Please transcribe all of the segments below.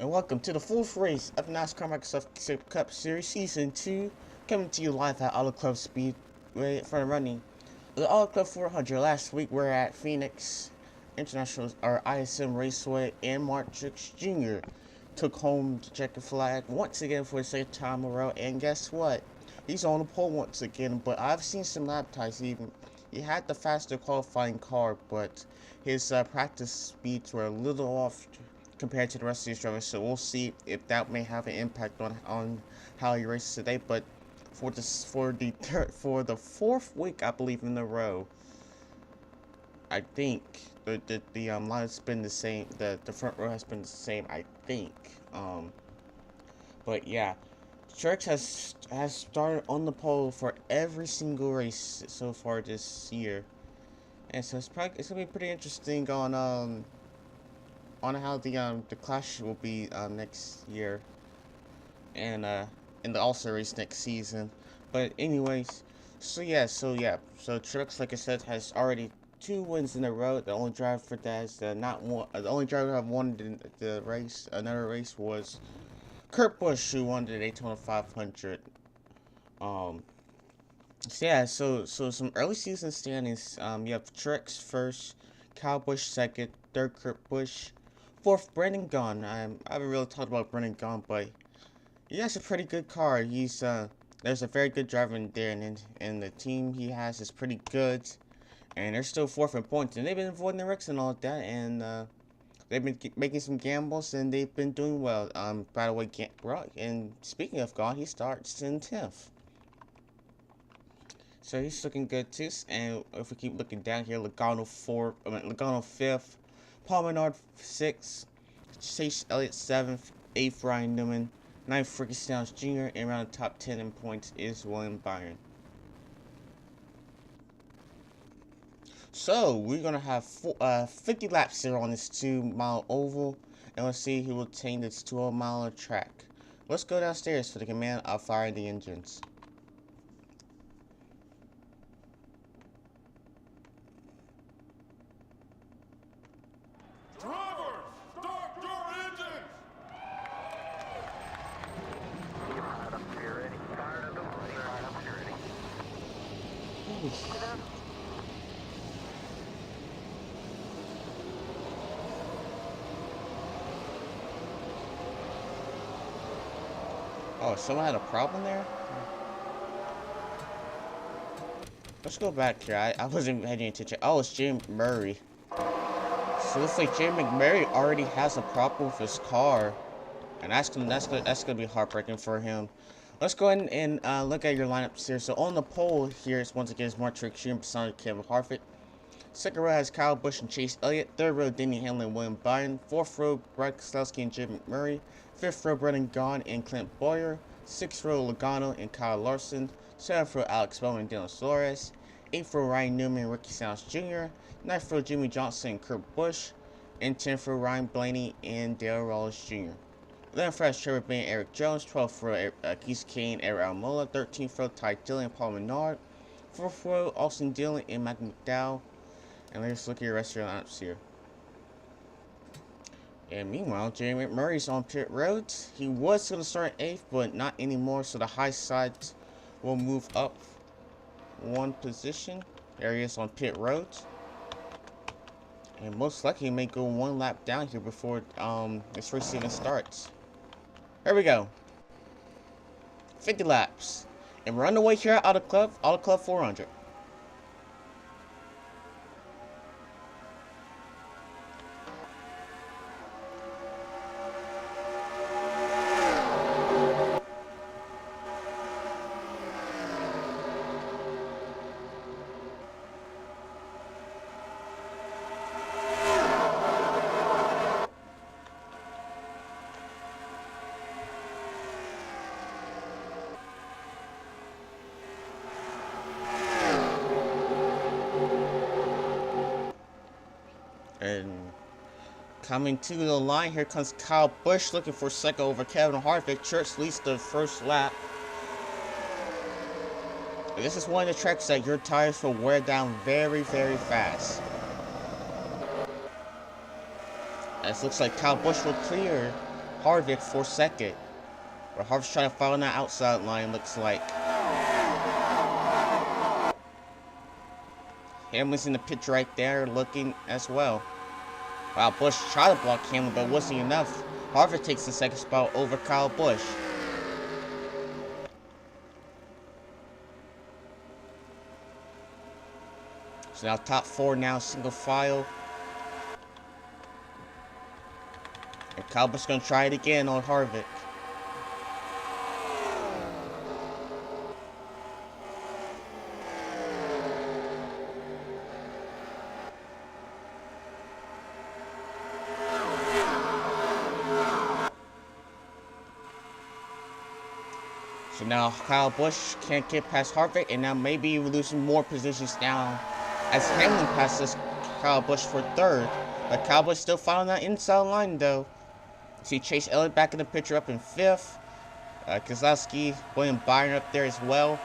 and welcome to the fourth race of NASCAR Microsoft Cup Series Season 2, coming to you live at Auto Club Speedway for running the Auto Club 400. Last week we were at Phoenix International, or ISM Raceway, and Truex Jr. took home the checkered flag once again for the second time in a row, and guess what? He's on the pole once again, but I've seen some lap times even. He had the faster qualifying car, but his practice speeds were a little off compared to the rest of these drivers, so we'll see if that may have an impact on how he races today. But for the fourth week, I believe, in a row, I think the line has been the same. The front row has been the same, I think. But yeah, Truex has started on the pole for every single race so far this year, and so it's gonna be pretty interesting on how the clash will be next year, and in the All-Star race next season. But anyways, so Truex, like I said, has already 2 wins in a row. The only driver for that is the only driver to have won the race. Another race was Kurt Busch, who won the Daytona 500. So some early season standings. You have Truex first, Kyle Busch second, third Kurt Busch, fourth Branden Gaughan. I haven't really talked about Branden Gaughan, but he has a pretty good car. There's a very good driver in there, and the team he has is pretty good, and they're still fourth in points, and they've been avoiding the wrecks and all of that, and they've been making some gambles, and they've been doing well. By the way, and speaking of Gaughan, he starts in 10th. So he's looking good too. And if we keep looking down here, Logano 5th, Menard 6th, Chase Elliott 7th, 8th Ryan Newman, 9th Ricky Stenhouse Jr., and around the top 10 in points is Byron. So we're gonna have 50 laps here on this 2-mile oval, and let's see who will attain this 2-mile track. Let's go downstairs for the command of firing the engines. Oh, someone had a problem there? Let's go back here. I wasn't paying attention. Oh, it's McMurrary. So it looks like McMurrary already has a problem with his car, and that's gonna be heartbreaking for him. Let's go ahead and look at your lineups here. So on the pole here is once again Truex Jr. beside Kevin Harvick. Second row has Kyle Busch and Chase Elliott. Third row, Denny Hamlin and Byron. Fourth row, Keselowski and Jim McMurray. Fifth row, Branden Gaughan and Clint Bowyer. Sixth row, Logano and Kyle Larson. Seventh row, Bowman and Dillon Suarez. Eighth row, Ryan Newman and Ricky Stenhouse Jr. Ninth row, Jimmie Johnson and Kurt Busch. And 10th row, Blaney and Darrell Wallace Jr. 11th row, Trevor Bayne and Erik Jones. 12th row, Kasey Kahne and Allmendinger. 13th row, Dillon and Menard. 4th row, Dillon and McDowell. And let's look at your rest of your lineups here. And meanwhile, Jimmie McMurray's on pit road. He was going to start 8th, but not anymore. So the high side will move up 1 position. There he is on pit road. And most likely he may go 1 lap down here before this race even starts. There we go. 50 laps. And we're on the way here at Auto Club 400. And coming to the line, here comes Kyle Busch looking for second over Kevin Harvick. Truex leads the first lap. This is one of the tracks that your tires will wear down very, very fast. As looks like Kyle Busch will clear Harvick for second. But Harvick's trying to follow that outside line, looks like. Hamlin's in the picture right there, looking as well. Wow, Busch tried to block Hamlin, but it wasn't enough. Harvick takes the second spot over Kyle Busch. So now top four now, single file. And Kyle Busch gonna try it again on Harvick. So now Kyle Busch can't get past Harvick, and now maybe we're losing more positions now as Hamlin passes Kyle Busch for third. But Kyle Busch still following that inside line though. See Chase Elliott back in the picture up in fifth. Keselowski, William Byron up there as well.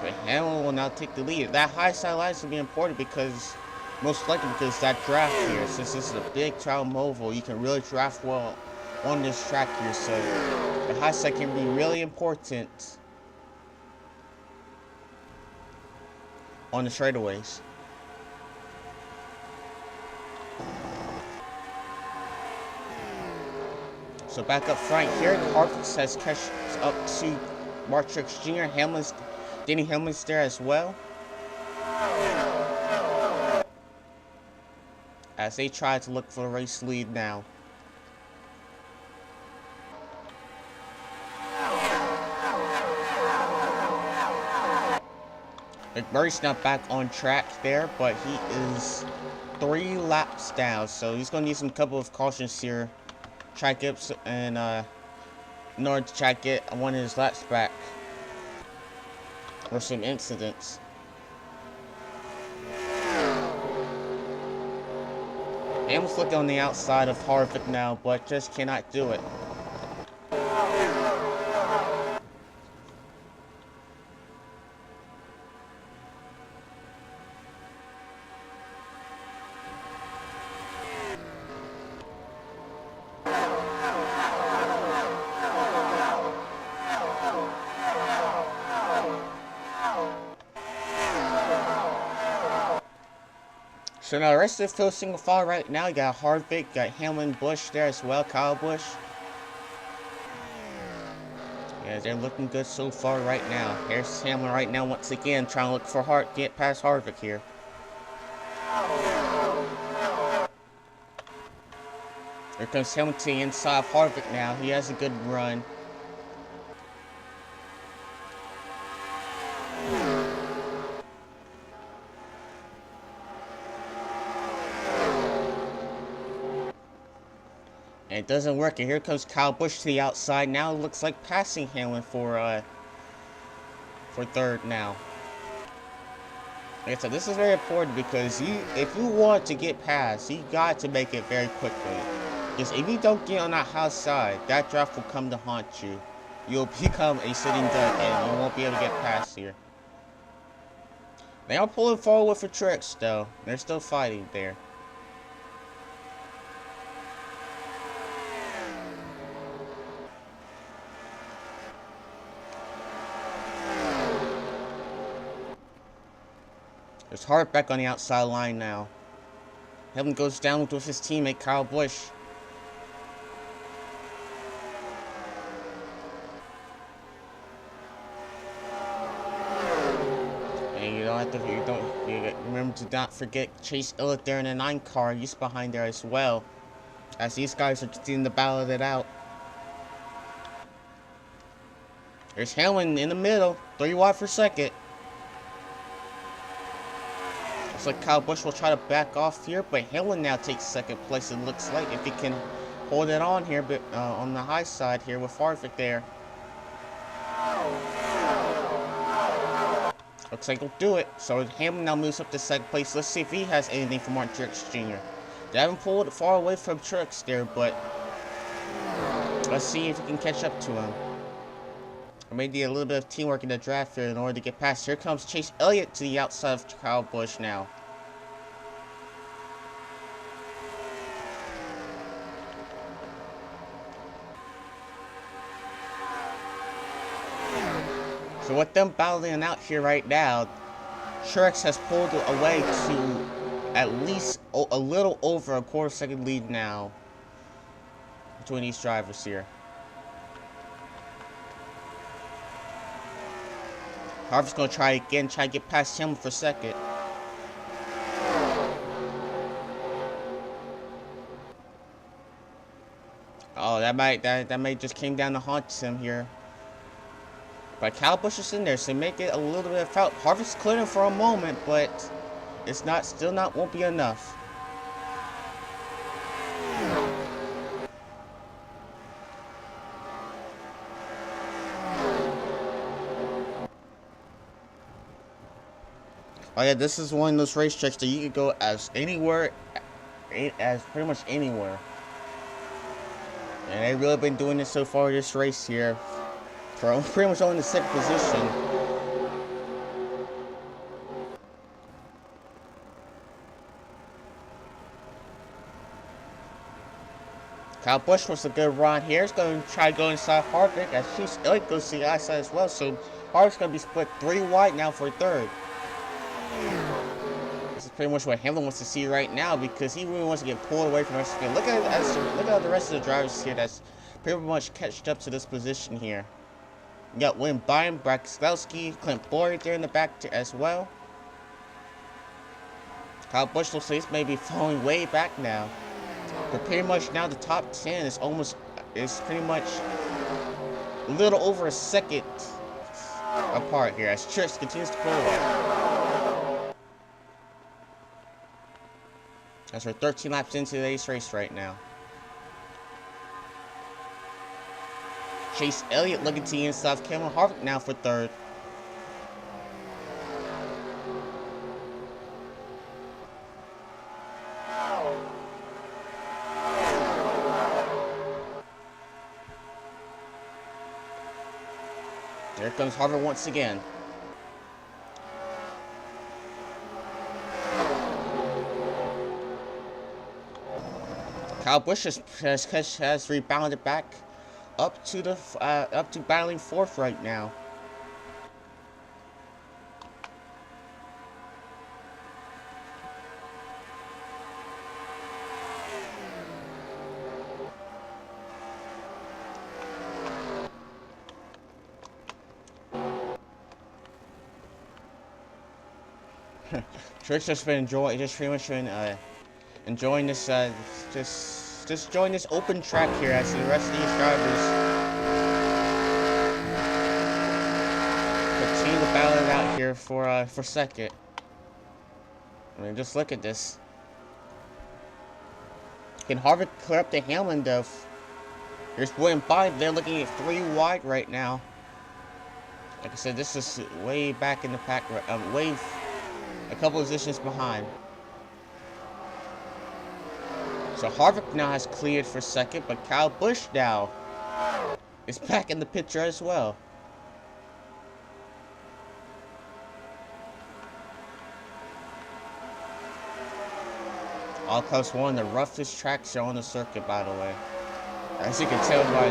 But Hamlin will now take the lead. That high side line is going to be important because, most likely because that draft here, since this is a big trial oval, you can really draft well on this track here. So the high side can be really important on the straightaways. So back up front here, Harvick has catched up to Truex Jr. Denny Hamlin's there as well. As they try to look for the race lead now. McMurray's not back on track there, but he is 3 laps down, so he's going to need some couple of cautions here. Try to get and in order to try to get one of his laps back, or some incidents. Hamlin's looking on the outside of Harvick now, but just cannot do it. So now the rest of the field single file right now, you got Harvick, got Hamlin, Busch there as well, Kyle Busch. Yeah, they're looking good so far right now. Here's Hamlin right now once again trying to look for get past Harvick here. Here comes Hamlin to the inside of Harvick now. He has a good run. And it doesn't work, and here comes Kyle Busch to the outside. Now it looks like passing Hamlin for third now. Like I said, this is very important because if you want to get past, you got to make it very quickly. Because if you don't get on that high side, that draft will come to haunt you. You'll become a sitting duck, and you won't be able to get past here. They are pulling forward for Truex though. They're still fighting there. There's Harvick back on the outside line now. Hamlin goes down with his teammate Kyle Busch. And you remember to not forget Chase Elliott there in the 9 car. He's behind there as well. As these guys are continuing to battle it out. There's Hamlin in the middle, 3 wide for second. Looks like Kyle Busch will try to back off here, but Hamlin now takes second place. It looks like if he can hold it on here, but on the high side here with Harvick there. Looks like he'll do it. So Hamlin now moves up to second place. Let's see if he has anything for Truex Jr. They haven't pulled it far away from Truex there, but let's see if he can catch up to him. Or maybe a little bit of teamwork in the draft here in order to get past. Here comes Chase Elliott to the outside of Kyle Busch now. So with them battling out here right now, Truex has pulled away to at least a little over a quarter-second lead now between these drivers here. Harvick's going to try again, try to get past him for second. Oh, that might just came down to haunt him here. But Busch is in there, so make it a little bit of foul. Harvick's clearing for a moment, but it's won't be enough. Oh yeah, this is one of those racetracks that you could go as anywhere, as pretty much anywhere. And they've really been doing this so far this race here. For pretty much only the second position. Busch wants a good run here. He's going to try to go inside Harvick as Elliott goes to the outside as well. So Harvick's going to be split 3 wide now for third. This is pretty much what Hamlin wants to see right now because he really wants to get pulled away from the rest of the field. Look at the rest of the drivers here that's pretty much catched up to this position here. You got Whitt, Byron, Keselowski, Clint Bowyer there in the back as well. Busch looks like he's maybe falling way back now. But pretty much now the top 10 is pretty much a little over a second apart here as Truex continues to pull away. As we're 13 laps into today's race right now. Chase Elliott looking to the inside of Kevin Harvick now for third. There comes Harvick once again. Busch has rebounded back up to battling fourth right now. Truex just been enjoying this just enjoying this open track here as the rest of these drivers continue to battle it out here for second. I mean, just look at this. Can Harvick clear up the Hamlin though? Here's Whitt and Byron. They're looking at 3 wide right now. Like I said, this is way back in the pack, way a couple positions behind. So Harvick now has cleared for second, but Busch now is back in the picture as well. All Class 1, the roughest track show on the circuit, by the way. As you can tell by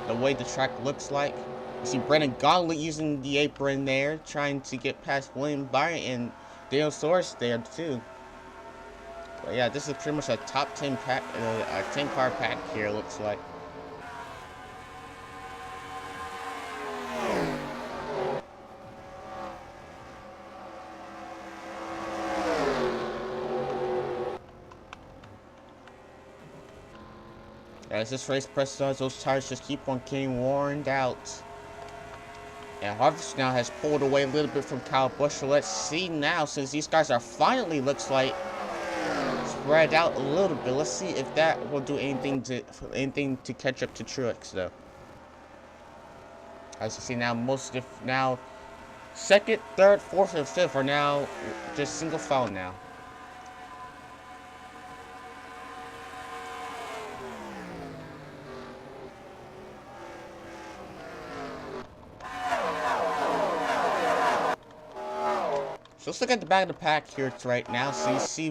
the way the track looks like. You see Branden Gaughan using the apron there, trying to get past William Byron and Dillon Suarez there too. But yeah, this is pretty much a top 10 pack, a 10-car pack here. Looks like. As this race presses on, those tires just keep on getting worn out. And Harvick now has pulled away a little bit from Busch. So let's see now, since these guys are finally, looks like, spread out a little bit. Let's see if that will do anything to catch up to Truex, though. As you see now, second, third, fourth, and fifth are now just single file now. So let's look at the back of the pack here right now. So you see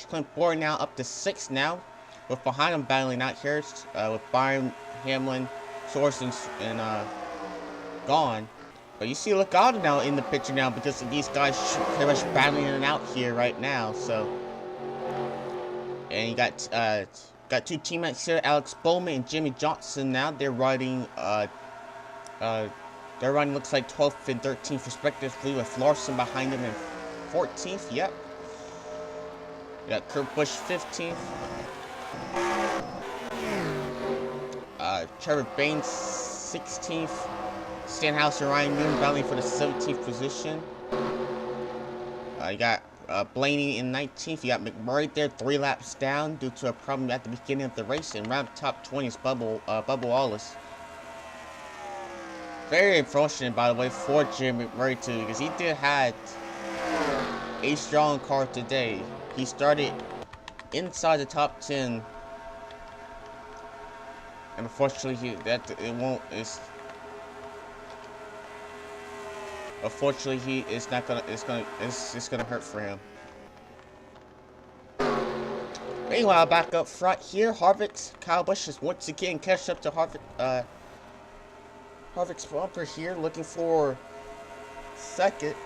Clint Bowyer now up to 6th now, with behind him battling out here with Byron, Hamlin, Larson, and Gaughan. But you see Logano now in the picture now because these guys pretty much battling it out here right now. So, and you got two teammates here, Alex Bowman and Jimmie Johnson. Now they're riding looks like 12th and 13th respectively, with Larson behind them in 14th. Yep. You got Kurt Busch 15th. Trevor Bayne 16th. Stenhouse and Ryan Newman battling for the 17th position. You got Blaney in 19th. You got McMurrary there 3 laps down due to a problem at the beginning of the race. And around the top 20 is Bubba Wallace. Very unfortunate, by the way, for Jimmie McMurray too, because he did have a strong car today. He started inside the top 10, and unfortunately, it's gonna hurt for him. Meanwhile, back up front here, Kyle Busch is once again catch up to Harvick's bumper here, looking for second.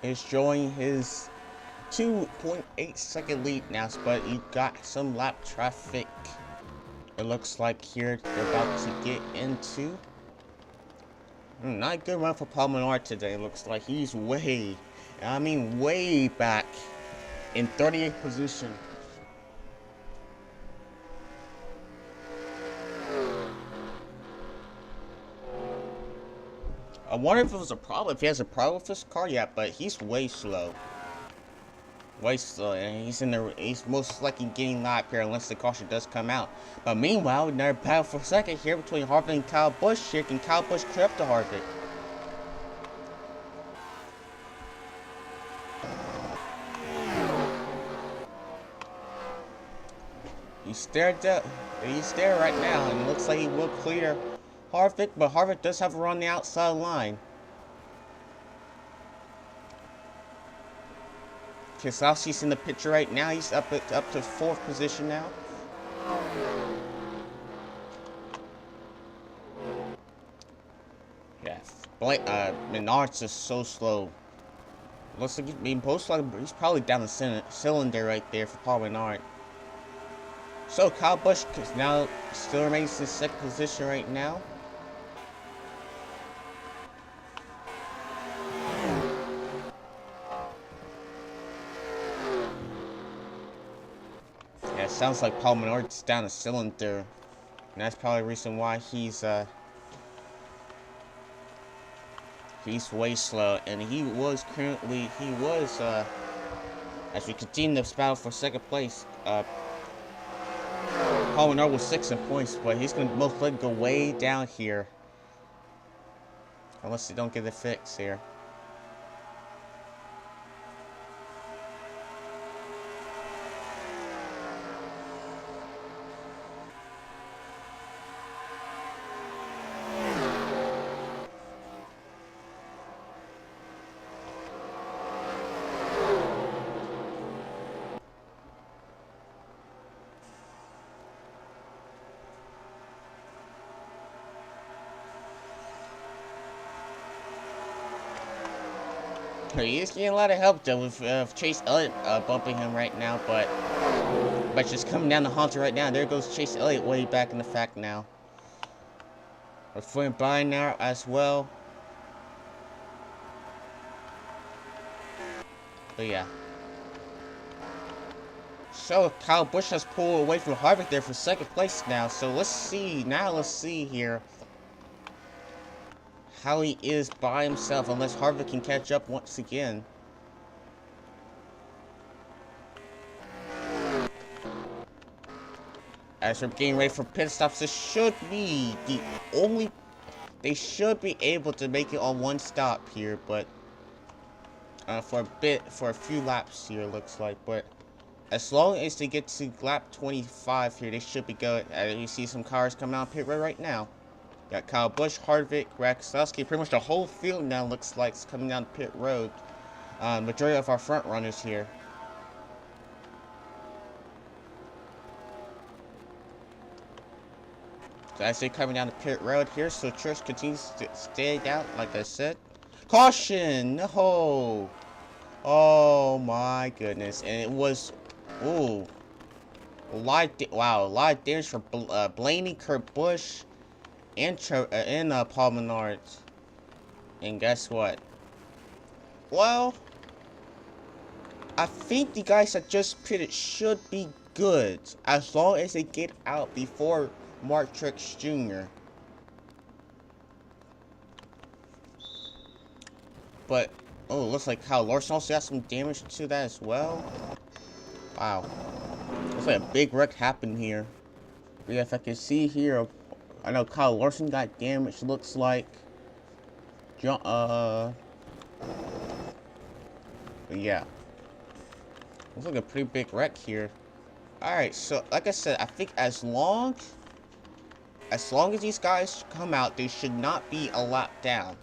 Is showing his 2.8 second lead now, but you got some lap traffic. It looks like here they're about to get into. Not a good run for Menard today. It looks like he's way back in 38th position. I wonder if it was a problem, if he has a problem with his car yet, but he's way slow. Way slow, and he's most likely getting lap here unless the caution does come out. But meanwhile, another battle for second here between Harvick and Kyle Busch here. Can Kyle Busch clear up to Harvick? He's there right now, and it looks like he will clear Harvick, but Harvick does have a run on the outside line. Keselowski's in the picture right now. He's up to 4th position now. Yeah, Menard's just so slow. Looks like he's probably down the cylinder right there for Paul Menard. So Kyle Busch now still remains in 2nd position right now. Yeah, it sounds like Paul Menard's down a cylinder, and that's probably the reason why he's way slow. And as we continue this battle for 2nd place, Paul Menard was 6 in points, but he's going to most likely go way down here, unless they don't get it fixed here. He is getting a lot of help though with Chase Elliott bumping him right now, but just coming down the Haunter right now. There goes Chase Elliott way back in the fact now. We're flying by now as well. But yeah. So Kyle Busch has pulled away from Harvick there for 2nd place now. So let's see here how he is by himself, unless Harvick can catch up once again. As we're getting ready for pit stops, this should be the only... They should be able to make it on one stop here, but... for a few laps here, looks like. But as long as they get to lap 25 here, they should be good. You see some cars coming out of pit road right now. Got Kyle Busch, Harvick, Keselowski. Pretty much the whole field now looks like it's coming down pit road. Majority of our front runners here. So as they're coming down the pit road here, so Truex continues to stay down, like I said. Caution! No! Oh my goodness. And it was, ooh. A lot of damage for Blaney, Kurt Busch, and Paul Menard. And guess what? Well, I think the guys that just pitted should be good as long as they get out before Truex Jr. But, oh, looks like Kyle Larson also got some damage to that as well. Wow. Looks like a big wreck happened here. But yeah, if I can see here, I know Kyle Larson got damaged, looks like. But yeah. Looks like a pretty big wreck here. Alright, so like I said, I think as long as these guys come out, they should not be a lap down.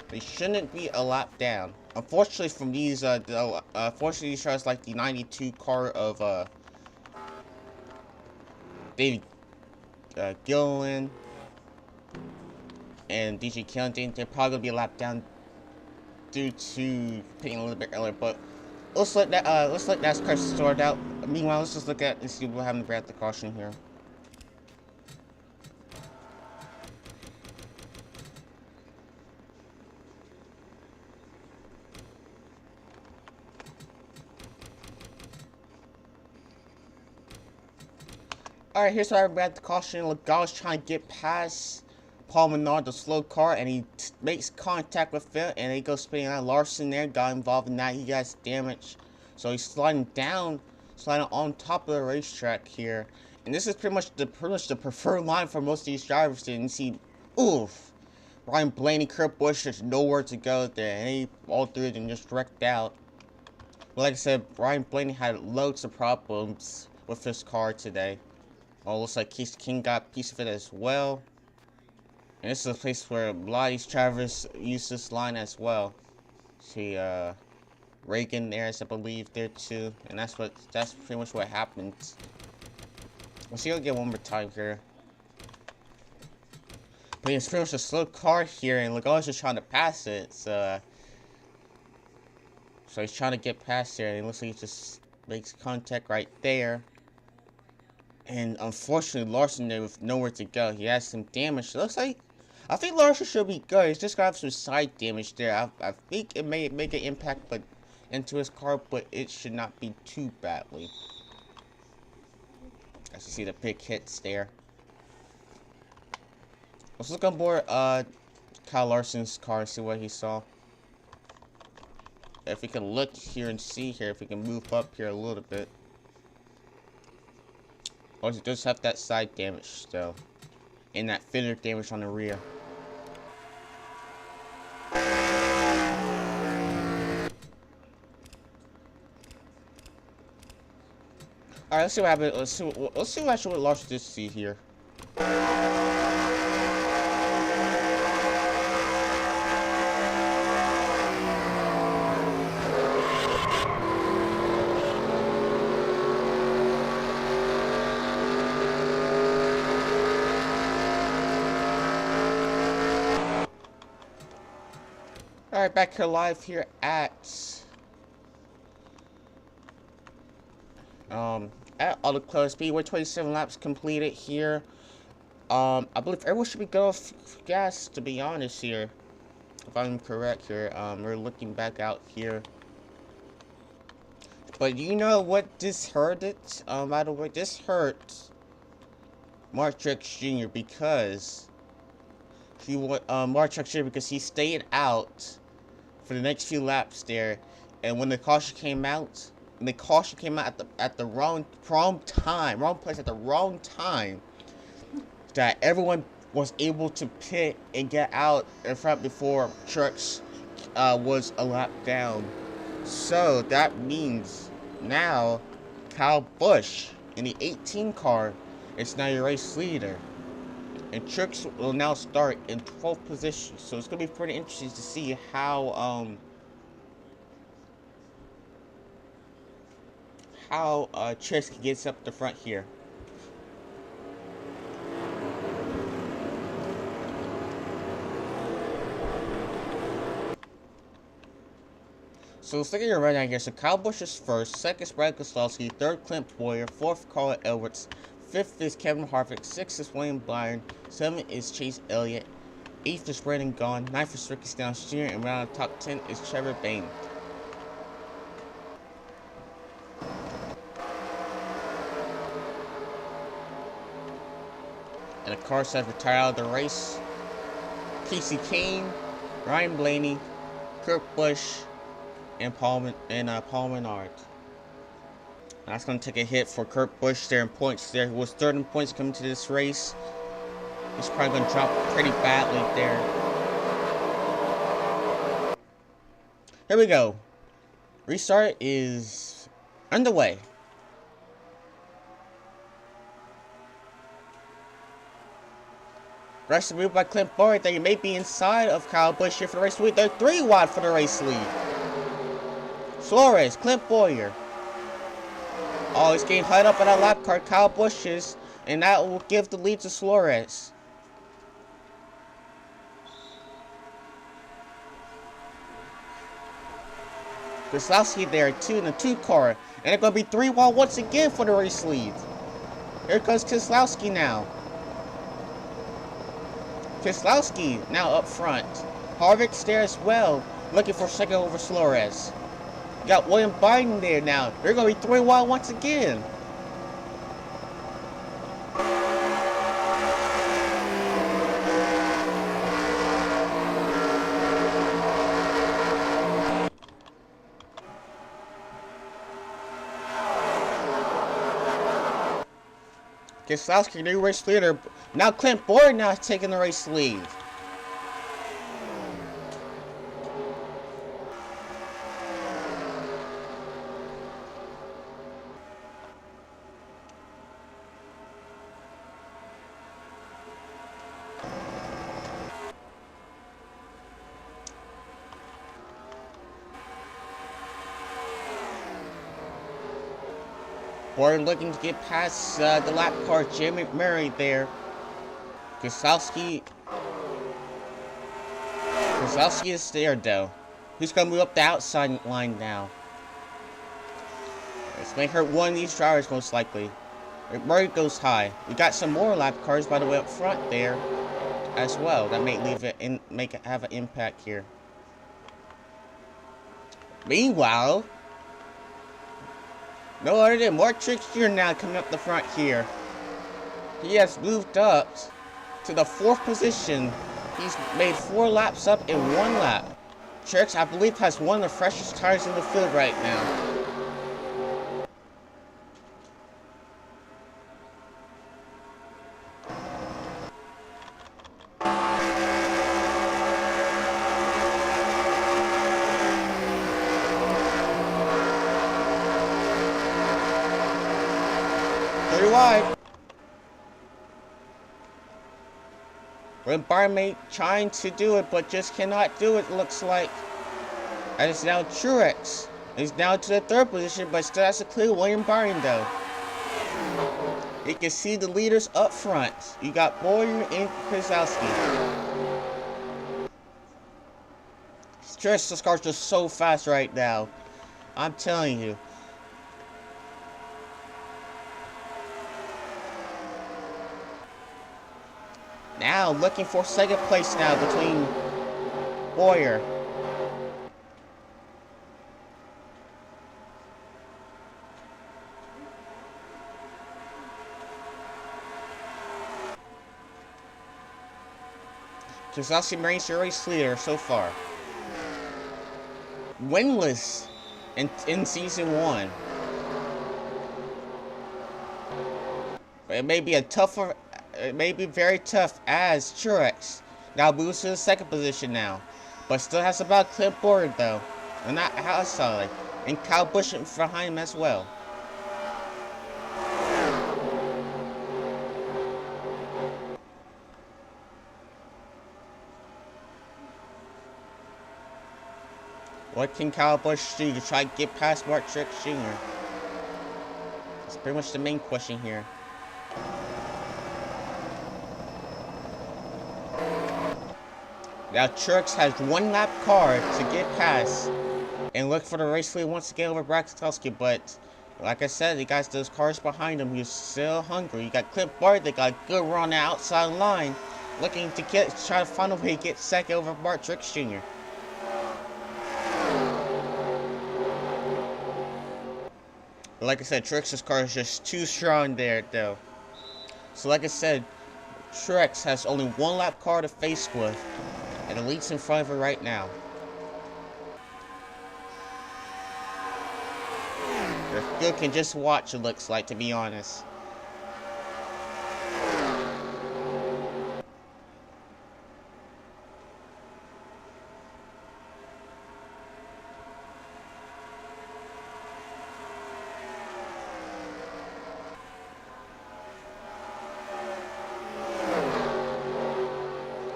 They shouldn't be a lap down. Unfortunately, from these, unfortunately, these cars like the 92 car of David Dillon and DJ Kennington, they're probably gonna be a lap down due to picking a little bit earlier. But let's let NASCAR sort out. Meanwhile, let's just look at and see what happened to the caution here. Alright, here's where I read the caution. Logano's trying to get past Paul Menard, the slow car, and he makes contact with it, and he goes spinning out. Larson there got involved in that. He got damaged. So he's sliding on top of the racetrack here. And this is pretty much the preferred line for most of these drivers. And you see, oof, Ryan Blaney, Kurt Busch, there's nowhere to go there. And all three of them just wrecked out. But like I said, Ryan Blaney had loads of problems with his car today. Oh, looks like Kasey Kahne got a piece of it as well. And this is a place where a lot of these drivers use this line as well. See, Regan there, I believe, there too. And that's pretty much what happened. Let's see, I'll get one more time here. But it's pretty much a slow car here, and Logano's just trying to pass it. So he's trying to get past there, and it looks like he just makes contact right there. And unfortunately, Larson there with nowhere to go. He has some damage. It looks like, I think Larson should be good. He's just got some side damage there. I think it may make an impact into his car, but it should not be too badly. As you see the big hits there. Let's look on board Kyle Larson's car and see what he saw. If we can look here and see here, if we can move up here a little bit. Oh, he does have that side damage still. And that fender damage on the rear. Alright, let's see what happens. Let's see what Larson did see here. Alright, back here live here at Auto Club Speedway. 27 laps completed here. I believe everyone should be good off gas, to be honest here. If I'm correct here. We're looking back out here. But you know what this hurt it? By the way, this hurt Truex Jr. because Truex Jr. because he stayed out for the next few laps there, and when the caution came out, at the wrong place at the wrong time, that everyone was able to pit and get out in front before Truex was a lap down. So that means now Kyle Busch in the 18 car is now your race leader. And Truex will now start in 12th position. So it's going to be pretty interesting to see how Truex gets up the front here. So let's look at your rundown here. So Kyle Busch is first, second is Branden Keselowski, third Clint Bowyer, fourth Carl Edwards, fifth is Kevin Harvick, sixth is William Byron, seventh is Chase Elliott, eighth is Branden Gaughan, ninth is Stenhouse Jr, and around the top 10 is Trevor Bayne. And the cars have retired out of the race. Kasey Kahne, Ryan Blaney, Busch, and Paul Menard. That's going to take a hit for Busch there in points. There was third in points coming to this race. He's probably going to drop pretty badly there. Here we go. Restart is underway. Aggressive move by Clint Bowyer that he may be inside of Kyle Busch here for the race lead. They're 3 wide for the race lead. Suarez, Clint Bowyer. Oh, he's getting hung up on that lap car. Kyle Busch is, and that will give the lead to Suarez. Keselowski there too in the 2 car. And it's going to be 3 wide once again for the race lead. Here comes Keselowski now. Keselowski now up front. Harvick's there as well, looking for second over Suarez. Got William Byron there now. They're going to be 3 wide once again. Keselowski, new race leader. Now Clint Bowyer now is taking the race lead. Bowyer looking to get past the lap car, Jimmie McMurrary there. Keselowski is there though. He's gonna move up the outside line now. This may hurt one of these drivers most likely. McMurray goes high. We got some more lap cars by the way up front there as well. That may leave it in, have an impact here. Meanwhile, no other than Truex Jr now coming up the front here. He has moved up to the 4th position. He's made 4 laps up in 1 lap. Truex, I believe, has one of the freshest tires in the field right now. Wide. When Byron trying to do it, but just cannot do it, looks like. And it's now Truex. He's down to the 3rd position, but still has to clear William Byron though. You can see the leaders up front. You got Bowyer and Keselowski. Truex's car's just so fast right now. I'm telling you. Now looking for 2nd place now between Bowyer. Keselowski remains the race leader so far. Winless in season 1. But it may be it may be very tough as Truex now moves to the 2nd position now, but still has about Clint Bowyer though, and not outside, and Kyle Busch behind him as well. What can Kyle Busch do to try to get past Truex Jr.? That's pretty much the main question here. Now Truex has one lap car to get past and look for the race lead once again over Keselowski, but like I said, he got those cars behind him. He's still hungry. You got Clint Bowyer that got a good run on the outside line, looking to try to find a way to get second over Truex Jr. But like I said, Truex's car is just too strong there, though. So like I said, Truex has only one lap car to face with, and Elliott's in front of it right now. You can just watch, it looks like, to be honest.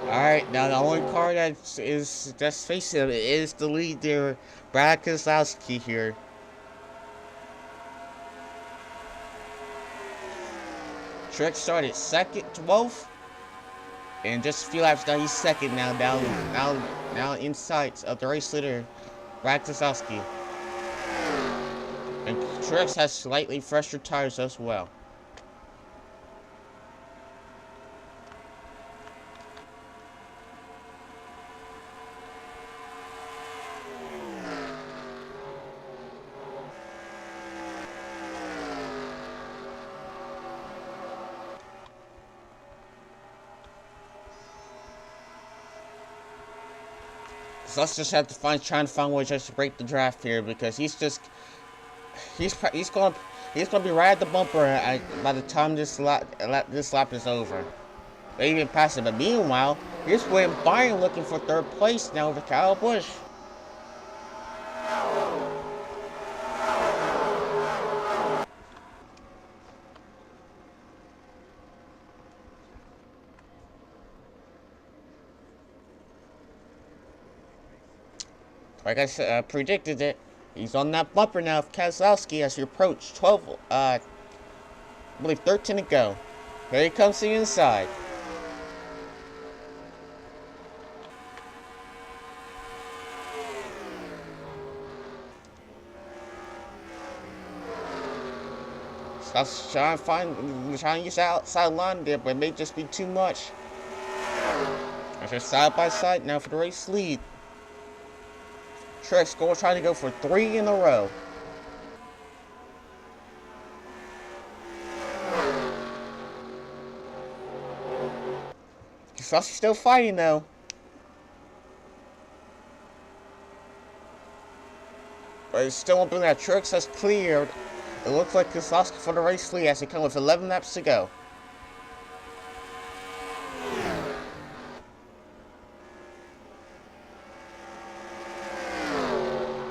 Alright, now the only car that's facing him is the lead there, Branden Gaughan here. Truex started second, 12th, and just a few laps down, he's second now, now in sight of the race leader, Branden Gaughan. And Truex has slightly fresher tires as well. So let's just have to try and find a way just to break the draft here, because he's gonna be right at the bumper by the time this lap is over. They even passed it, but meanwhile, here's Byron looking for third place now over Kyle Busch. Like I said, predicted it. He's on that bumper now of Keselowski as he approaches 12, I believe 13 to go. Here he comes to the inside. So I was trying to use the outside line there, but it may just be too much. They're side by side now for the race lead. Truex trying to go for 3 in a row. Keselowski's still fighting though. But it's still open that Truex has cleared. It looks like Keselowski for the race lead as he comes with 11 laps to go.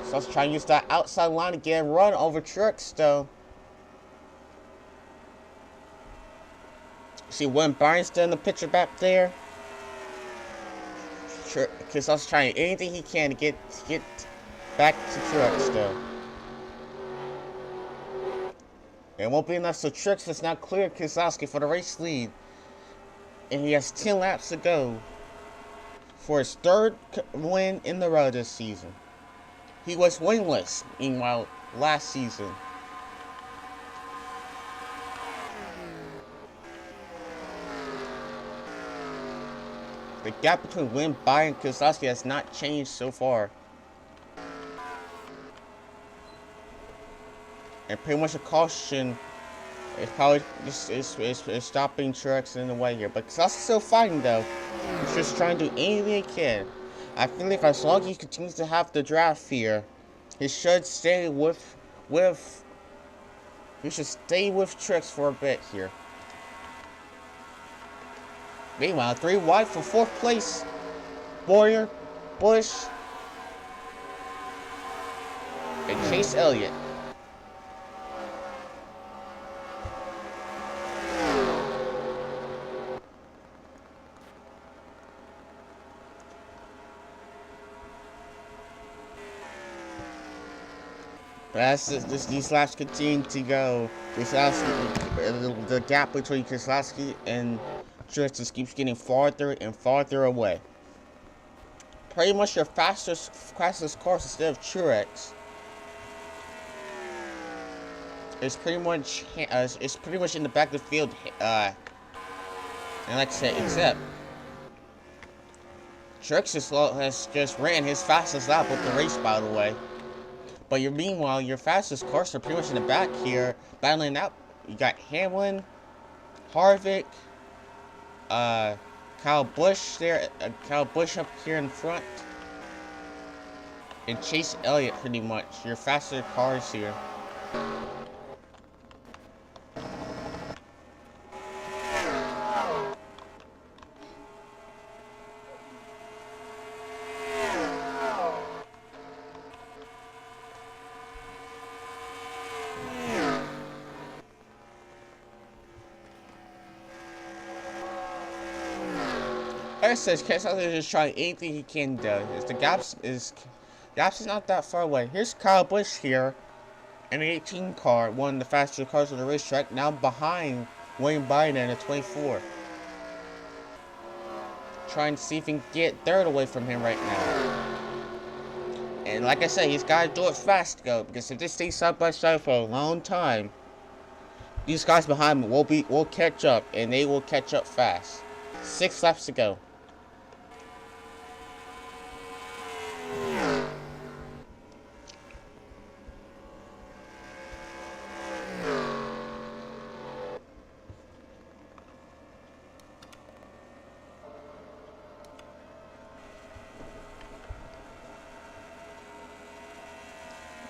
So let's try and use that outside line to get a run over Truex though. See Byron's still in the picture back there. Keselowski's trying anything he can to get back to Truex though. It won't be enough, so Truex has now cleared Keselowski for the race lead. And he has 10 laps to go for his third win in the row this season. He was winless, meanwhile, last season. The gap between Byron and Keselowski has not changed so far. And pretty much a caution is probably is stopping Truex in the way here. But Keselowski's still fighting though. He's just trying to do anything he can. I feel like as long as he continues to have the draft here, he should stay with Truex for a bit here. Meanwhile, 3 wide for 4th place. Bowyer, Busch, and Chase Elliott. As these laps continue to go, the gap between Keselowski and Truex just keeps getting farther and farther away. Pretty much your fastest cars instead of Truex. It's pretty much in the back of the field. And like I said, except Truex has just ran his fastest lap of the race, by the way. But meanwhile, your fastest cars are pretty much in the back here, battling out. You got Hamlin, Harvick, Kyle Busch there, Kyle Busch up here in front, and Chase Elliott pretty much. Your faster cars here. Like I said, Keselowski is just trying anything he can do. The gaps is not that far away. Here's Kyle Busch here in an 18 car, one of the fastest cars on the racetrack, now behind Wayne Byron in a 24. Trying to see if he can get third away from him right now. And like I said, he's got to do it fast though, because if this stays side by side for a long time, these guys behind him will catch up, and they will catch up fast. 6 laps to go.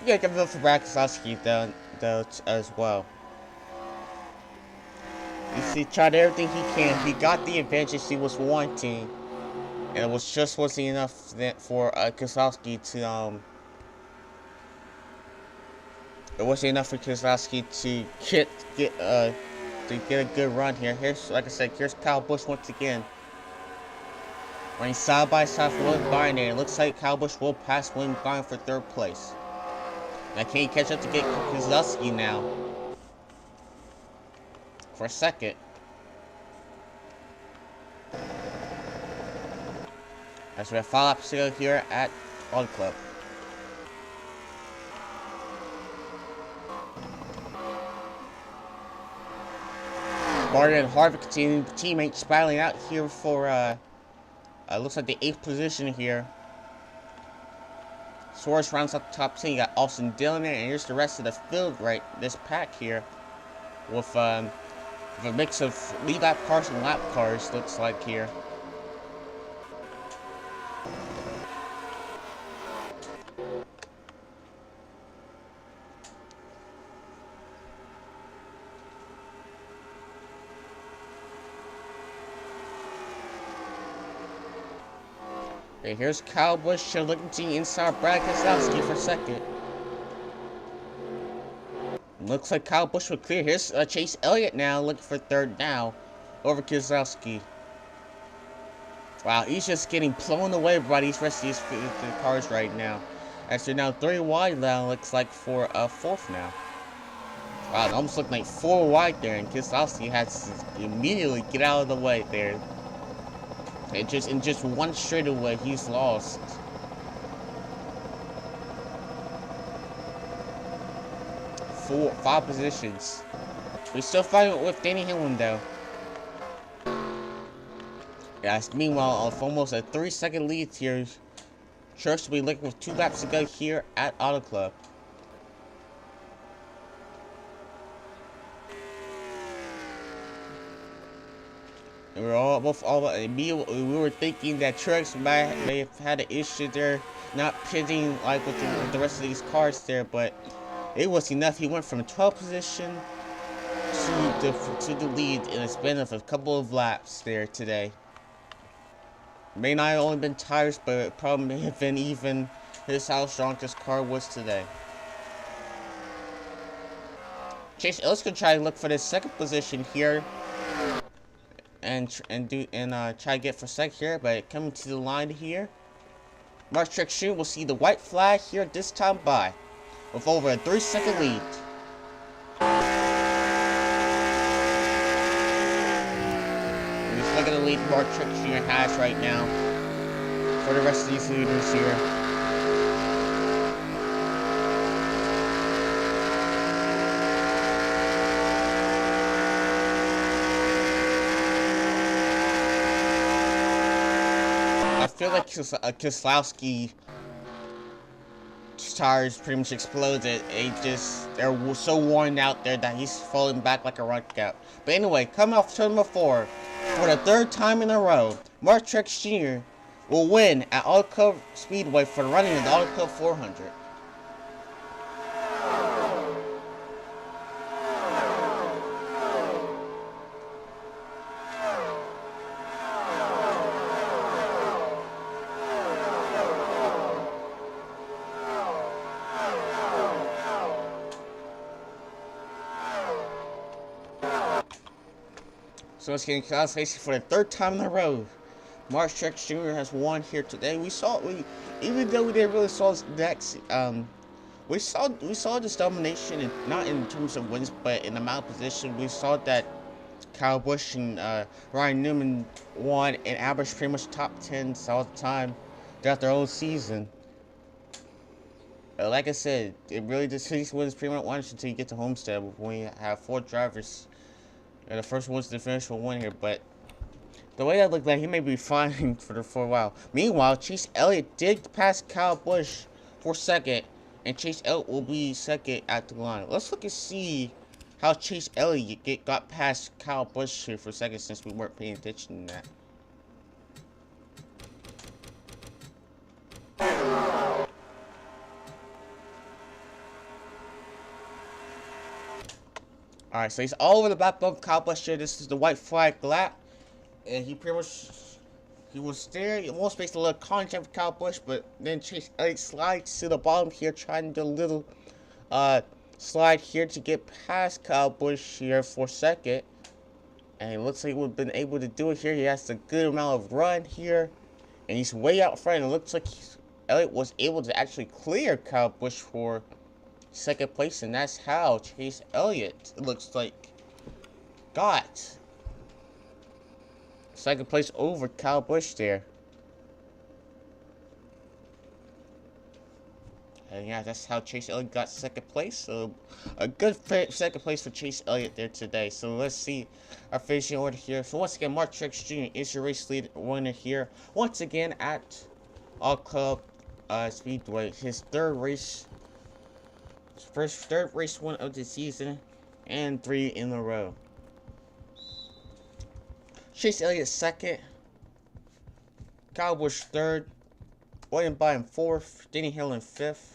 Yeah, give it up for Keselowski though as well. You see, tried everything he can. He got the advantage he was wanting, and it wasn't enough for Keselowski to It wasn't enough for Keselowski to get a good run here. Here's, like I said, here's Kyle Busch once again. Running side by side for Wayne Byron, and it looks like Kyle Busch will pass Wayne Byron for 3rd place. Now can he catch up to get Keselowski now for 2nd? As we have 5 laps to go here at Auto Club. Barton and Harvick continue teammates battling out here for looks like the 8th position here. Suarez rounds up the top 10. You got Austin Dillon, and here's the rest of the field, right? This pack here, with a mix of lead lap cars and lap cars. Looks like here. Okay, here's Kyle Busch looking to the inside Brad Keselowski for 2nd. Looks like Kyle Busch will clear. Here's Chase Elliott now looking for 3rd now over Keselowski. Wow, he's just getting blown away by these rest of these cars right now. As they're now 3 wide now, looks like for 4th now. Wow, it almost looked like 4 wide there, and Keselowski has to immediately get out of the way there. In just one straightaway, he's lost. 5 positions. We're still fighting with Denny Hamlin though. Yes, meanwhile, of almost a 3-second lead here, Truex will be looking with 2 laps to go here at Auto Club. And we were thinking that Truex may have had an issue there, not pitting like with the rest of these cars there, but it was enough. He went from 12th position to the lead in a span of a couple of laps there today. May not have only been tires, but it probably may have been even his how strong this car was today. Chase Elliott's gonna try to look for the 2nd position here. And try to get for 2nd here, but coming to the line here, Truex Jr will see the white flag here this time by. with over a 3-second lead. Just look at the lead Truex Jr. has right now for the rest of these leaders here. I feel like Keselowski tires pretty much exploded. They're so worn out there that he's falling back like a rock out. But anyway, coming off turn number 4, for the 3rd time in a row, Truex Jr. will win at Auto Club Speedway for the running of the Auto Club 400. So it's getting classification for the 3rd time in a row. Truex Jr. has won here today. Even though we didn't really saw that, we saw this domination, and not in terms of wins, but in the amount of position. We saw that Kyle Busch and Ryan Newman won and averaged pretty much top 10s all the time throughout their whole season. Like I said, it really just wins pretty much once until you get to Homestead when you have 4 drivers. And the first one's to finish for 1 here, but the way that looked like he may be fine for a while. Meanwhile, Chase Elliott did pass Kyle Busch for 2nd, and Chase Elliott will be 2nd at the line. Let's look and see how Chase Elliott got past Kyle Busch here for 2nd, since we weren't paying attention to that. Alright, so he's all over the back of Kyle Busch here. This is the white flag lap. And he was there. He almost makes a little contact with Kyle Busch, but then Chase Elliott slides to the bottom here, trying to do a little slide here to get past Kyle Busch here for 2nd. And it looks like we've been able to do it here. He has a good amount of run here. And he's way out front. It looks like Elliott was able to actually clear Kyle Busch for 2nd place, and that's how Chase Elliott, it looks like, got 2nd place over Kyle Busch there. And yeah, that's how Chase Elliott got 2nd place. So a good 2nd place for Chase Elliott there today. So let's see our finishing order here. So once again, Truex Jr. is your race lead winner here. Once again at All Club Speedway, his 3rd race. Third race win of the season, and 3 in a row. Chase Elliott 2nd, Kyle Busch 3rd, Byron 4th, Denny Hamlin 5th,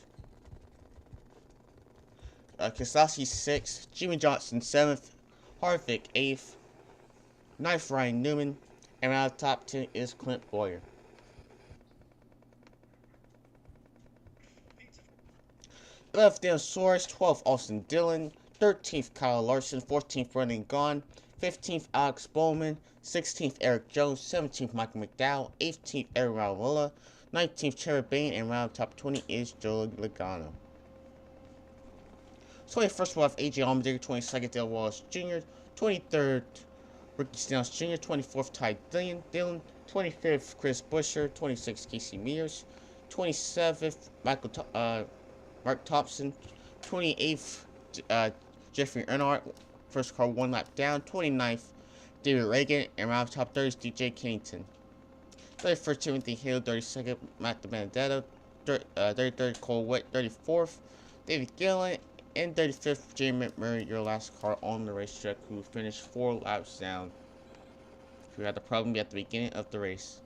Keselowski 6th, Jimmie Johnson 7th, Harvick 8th, 9th Ryan Newman, and out of the top 10 is Clint Bowyer. 11th, Suarez. 12th, Dillon. 13th, Larson. 14th, Branden Gaughan. 15th, Bowman. 16th, Erik Jones. 17th, McDowell. 18th, Darrell Wallace. 19th, Trevor Bayne. And round top 20 is Logano. 21st, we'll have Allmendinger. 22nd, Darrell Wallace Jr. 23rd, Stenhouse Jr. 24th, Dillon. 25th, Buescher. 26th, Kasey Mears. 27th, Mark Thompson. 28th, Jeffrey Menard, first car 1 lap down. 29th, Regan, and round top 30 is DJ Kennington. 31st, Timothy Hill. 32nd, Matt Benedetto. 33rd, Cole Whitt. 34th, David Dillon, and 35th, McMurrary, your last car on the racetrack, who finished 4 laps down. We had the problem at the beginning of the race.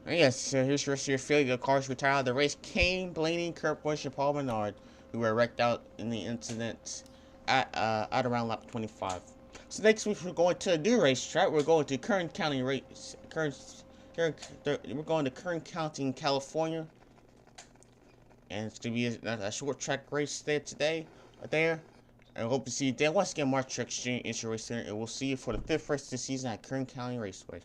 And yes, so here's the rest of your field. The cars retired out of the race: Kahne, Blaney, Busch, and Paul Menard, who were wrecked out in the incident at around lap 25. So next week we're going to a new racetrack. We're going to Kern County we're going to Kern County in California, and it's gonna be a short track race there. And I hope to see you there. Once again, Truex Jr. is your race center, and we'll see you for the 5th race of the season at Kern County Raceway.